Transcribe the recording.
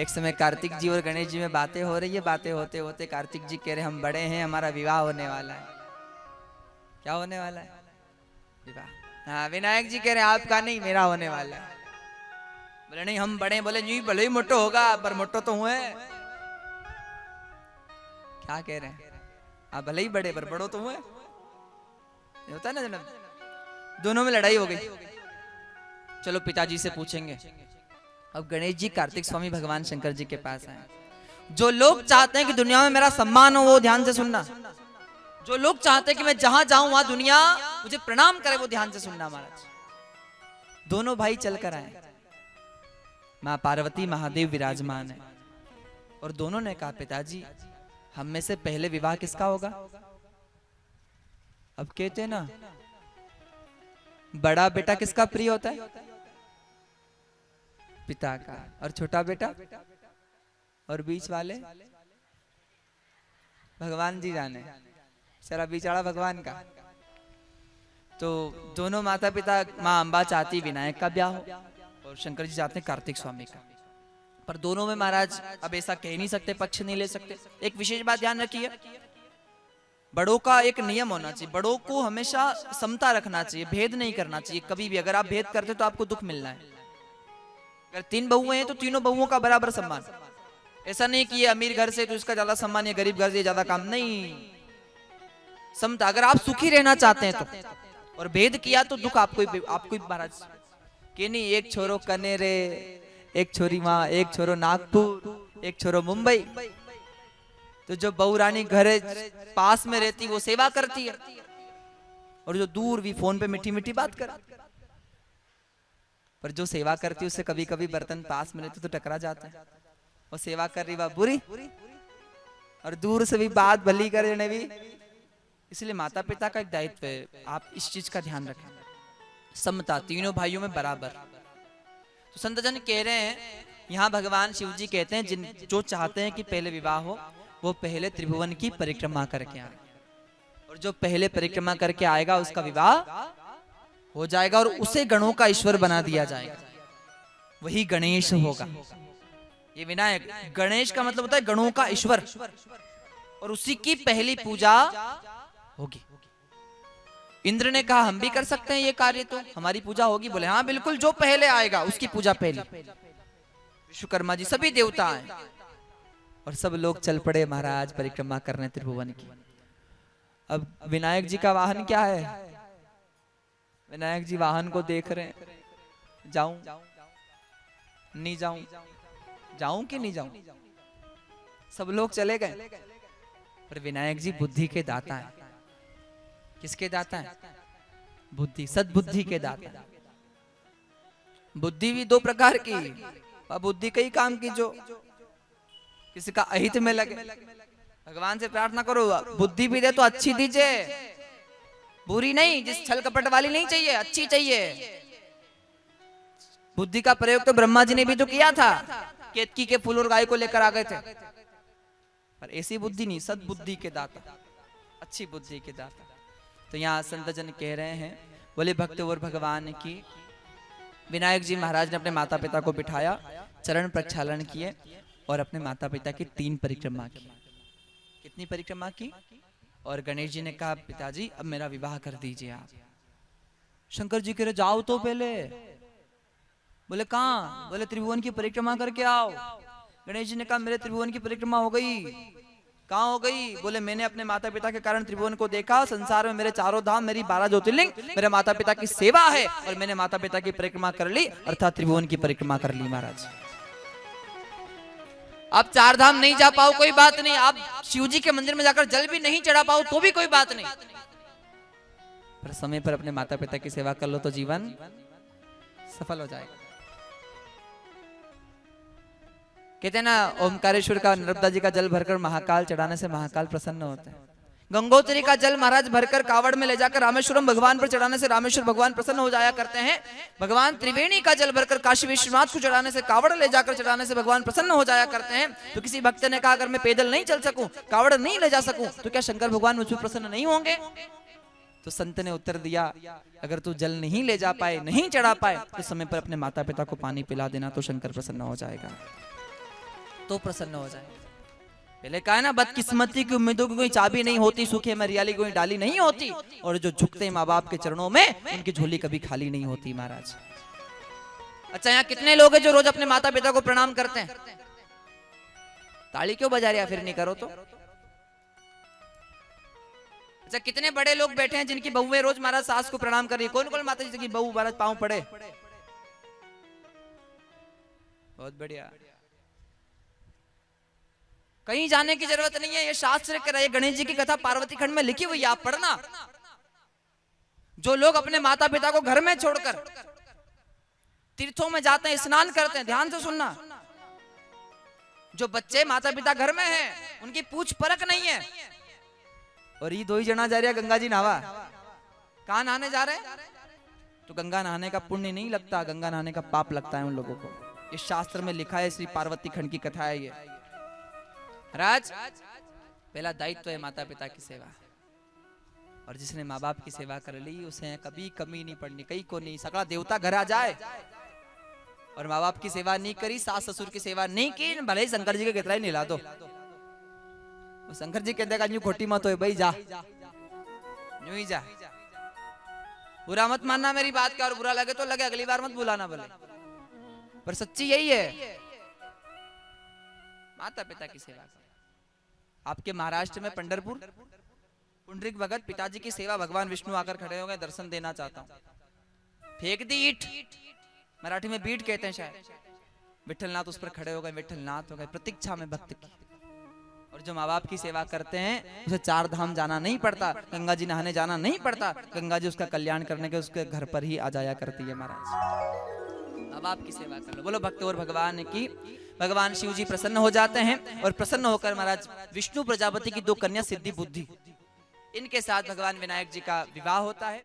एक समय कार्तिक जी और गणेश जी में बातें हो रही है। बातें होते होते कार्तिक जी कह रहे हम बड़े हैं, हमारा विवाह होने वाला है। क्या होने वाला है? विवाह। हाँ, विनायक जी कह रहे हैं आपका नहीं, मेरा होने वाला है। बोले नहीं हम बड़े हैं। बोले नहीं, भले ही मोटो होगा पर मोटो तो हुए। क्या कह रहे हैं? आप भले ही बड़े पर बड़ो तो हुए। होता है ना जनाब, दोनों में लड़ाई हो गई। चलो पिताजी से पूछेंगे। अब गणेश जी कार्तिक स्वामी भगवान शंकर जी के पास आए। जो लोग चाहते हैं कि दुनिया में मेरा सम्मान हो वो ध्यान से सुनना। जो लोग चाहते हैं कि मैं जहां जाऊं वहां दुनिया मुझे प्रणाम करे वो ध्यान से सुनना। महाराज दोनों भाई चलकर आए। मां पार्वती महादेव विराजमान है और दोनों ने कहा पिताजी हम में से पहले विवाह किसका होगा? अब कहते हैं ना बड़ा बेटा किसका प्रिय होता है? पिता का। और छोटा बेटा और बीच वाले भगवान जी जाने, सारा बिचारा भगवान का। तो दोनों माता पिता, माँ अम्बा चाहती विनायक का ब्याह हो और शंकर जी चाहते हैं कार्तिक स्वामी का। पर दोनों में महाराज अब ऐसा कह नहीं सकते, पक्ष नहीं ले सकते। एक विशेष बात ध्यान रखिए, बड़ों का एक नियम होना चाहिए। बड़ों को हमेशा समता रखना चाहिए, भेद नहीं करना चाहिए कभी भी। अगर आप भेद करते तो आपको दुख मिलना है। अगर 3 बहुएं हैं तो तीनों बहुओं का बराबर सम्मान। ऐसा नहीं कि ये अमीर घर से तो इसका ज्यादा सम्मान, ये गरीब घर से ज्यादा काम, नहीं। समता। अगर आप सुखी रहना चाहते हैं तो, और भेद किया तो दुख आपको महाराज कि नहीं। एक छोरो कनेरे, एक छोरी वहां, एक छोरो नागपुर, एक छोरो मुंबई। तो जो बहू रानी घर पास में रहती वो सेवा करती है और जो दूर भी फोन पे मीठी मीठी बात कर। पर जो सेवा करती है उससे कभी कभी बर्तन पास में रहते तो टकरा जाता है। वो सेवा कर रही वह बुरी और दूर से भी बात भली करने भी। इसलिए माता पिता का एक दायित्व है, आप इस चीज का ध्यान रखें। समता, तीनों भाइयों में बराबर। तो संत जन कह रहे हैं, यहाँ भगवान शिव जी कहते हैं जो चाहते हैं कि पहले विवाह हो वो पहले त्रिभुवन की परिक्रमा करके आए। और जो पहले परिक्रमा करके आएगा उसका विवाह हो जाएगा और उसे गणों का ईश्वर बना दिया जाएगा। वही गणेश होगा। ये विनायक, गणेश का मतलब होता है गणों का ईश्वर, और उसी की पहली पूजा होगी। इंद्र ने कहा हम भी कर सकते हैं ये कार्य, तो हमारी पूजा होगी। बोले हाँ बिल्कुल, जो पहले आएगा उसकी पूजा पहले। विश्वकर्मा जी, सभी देवता हैं और सब लोग चल पड़े महाराज परिक्रमा करने त्रिभुवन की। अब विनायक जी का वाहन क्या है? विनायक जी वाहन को देख रहे हैं, जाऊं नहीं जाऊं, जाऊं कि नहीं जाऊं। सब लोग चले गए पर विनायक जी बुद्धि के दाता हैं। किसके दाता हैं? बुद्धि, सद्बुद्धि के दाता। बुद्धि भी 2 प्रकार की। बुद्धि कई काम की जो किसी का अहित में लगे। भगवान से प्रार्थना करो बुद्धि भी दे तो अच्छी दीजिए, बुरी नहीं, जिस छल कपट वाली नहीं चाहिए, अच्छी चाहिए। बुद्धि का प्रयोग तो ब्रह्मा जी ने भी तो किया था, केतकी के फूल और गाय को लेकर आ गए थे। पर ऐसी बुद्धि नहीं, सद्बुद्धि के दाता, अच्छी बुद्धि के दाता। तो यहाँ संत जन कह रहे हैं, बोले भक्त और भगवान की। विनायक जी महाराज ने अपने माता पिता को बिठाया, चरण प्रक्षालन किए और अपने माता पिता की 3 परिक्रमा की। कितनी परिक्रमा की? और गणेश जी ने कहा पिताजी अब मेरा विवाह कर दीजिए आप। शंकर जी कह रहे जाओ तो पहले। बोले कहाँ? बोले त्रिभुवन की परिक्रमा करके आओ। गणेश जी ने कहा मेरे त्रिभुवन की परिक्रमा हो गई। कहाँ हो गई? बोले मैंने अपने माता पिता के कारण त्रिभुवन को देखा। संसार में मेरे 4 धाम, मेरी 12 ज्योतिर्लिंग, मेरे माता पिता की सेवा है और मैंने माता पिता की परिक्रमा कर ली, अर्थात त्रिभुवन की परिक्रमा कर ली। महाराज आप 4 धाम नहीं जा पाओ कोई बात नहीं, आप शिव जी के मंदिर में जाकर जल भी नहीं चढ़ा पाओ तो भी कोई बात नहीं, पर समय पर अपने माता पिता की सेवा कर लो तो जीवन सफल हो जाएगा। कहते हैं ना ओमकारेश्वर का, नर्मदा जी का जल भरकर महाकाल चढ़ाने से महाकाल प्रसन्न होते हैं। गंगोत्री का जल महाराज भरकर कावड़ में ले जाकर रामेश्वरम भगवान पर चढ़ाने से रामेश्वर भगवान प्रसन्न हो जाया करते हैं। भगवान त्रिवेणी का जल भरकर काशी विश्वनाथ को चढ़ाने से, कावड़ ले जाकर चढ़ाने से भगवान प्रसन्न हो जाया करते हैं। तो किसी भक्त ने कहा अगर मैं पैदल नहीं चल सकूं, कावड़ नहीं ले जा सकूं, तो क्या शंकर भगवान मुझ पर प्रसन्न नहीं होंगे? तो संत ने उत्तर दिया अगर तू जल नहीं ले जा पाए, नहीं चढ़ा पाए, तो समय पर अपने माता पिता को पानी पिला देना तो शंकर प्रसन्न हो जाएगा। तो प्रसन्न हो जाए। पहले कहा ना, बदकिस्मती की उम्मीदों की कोई चाबी नहीं होती, सूखे में हरियाली कोई डाली नहीं होती, और जो झुकते माँ बाप के चरणों में उनकी झोली कभी खाली नहीं होती महाराज। अच्छा, यहाँ कितने लोग हैं जो रोज अपने माता पिता को प्रणाम करते हैं? ताली क्यों बजा रहे हैं, फिर नहीं करो तो। अच्छा, कितने बड़े लोग बैठे हैं जिनकी बहुएं रोज महाराज सास को प्रणाम कर रही है? कौन कौन माता जी की बहू महाराज पांव पड़े? बहुत बढ़िया। कहीं जाने की जरूरत नहीं है, ये शास्त्र कह रहा है। गणेश जी की कथा पार्वती खंड में लिखी हुई है, आप पढ़ना। जो लोग अपने माता पिता को घर में छोड़कर तीर्थों में जाते हैं, स्नान करते हैं, ध्यान से सुनना, जो बच्चे माता पिता घर में हैं उनकी पूछ परख नहीं है, और ये दो ही जना जा रहे हैं गंगा जी नहावा। कहां नहाने जा रहे हैं? तो गंगा नहाने का पुण्य नहीं लगता, गंगा नहाने का पाप लगता है उन लोगों को। ये शास्त्र में लिखा है, श्री पार्वती खंड की कथा है ये। राज, पहला दायित्व है माता पिता की सेवा, और जिसने माँ बाप की सेवा कर ली उसे कभी कमी नहीं पड़नी। कहीं को नहीं, सकला देवता घर आ जाए और माँ बाप की सेवा नहीं करी, सास ससुर की सेवा नहीं की, भले ही शंकर जी के कितना ही निला दो, शंकर जी कहते हैं खोटी मत हो भाई, जा यूं ही जा। बुरा मत मानना मेरी बात का, और बुरा लगे तो लगे, अगली बार मत बुलाना भले, पर सच्ची यही है। माता पिता की सेवा करो। आपके महाराष्ट्र में पंढरपुर पुंडरीक भगत पिताजी की सेवा, भगवान विष्णु आकर खड़े हो गए, दर्शन देना चाहता हूं। फेंक दी ईट, मराठी में बीट कहते हैं शायद। विठलनाथ उस पर खड़े हो गए, विठलनाथ हो गए, प्रतीक्षा में भक्त की। और जो माँ बाप की सेवा करते हैं उसे चार धाम जाना नहीं पड़ता, गंगा जी नहाने जाना नहीं पड़ता, गंगा जी उसका कल्याण करने के उसके घर पर ही आ जाया करती है महाराज। माँ बाप की सेवा कर लो। बोलो भक्त और भगवान की। भगवान शिव जी प्रसन्न हो जाते हैं, और प्रसन्न होकर महाराज विष्णु प्रजापति की दो कन्या सिद्धि बुद्धि, इनके साथ भगवान विनायक जी का विवाह होता है।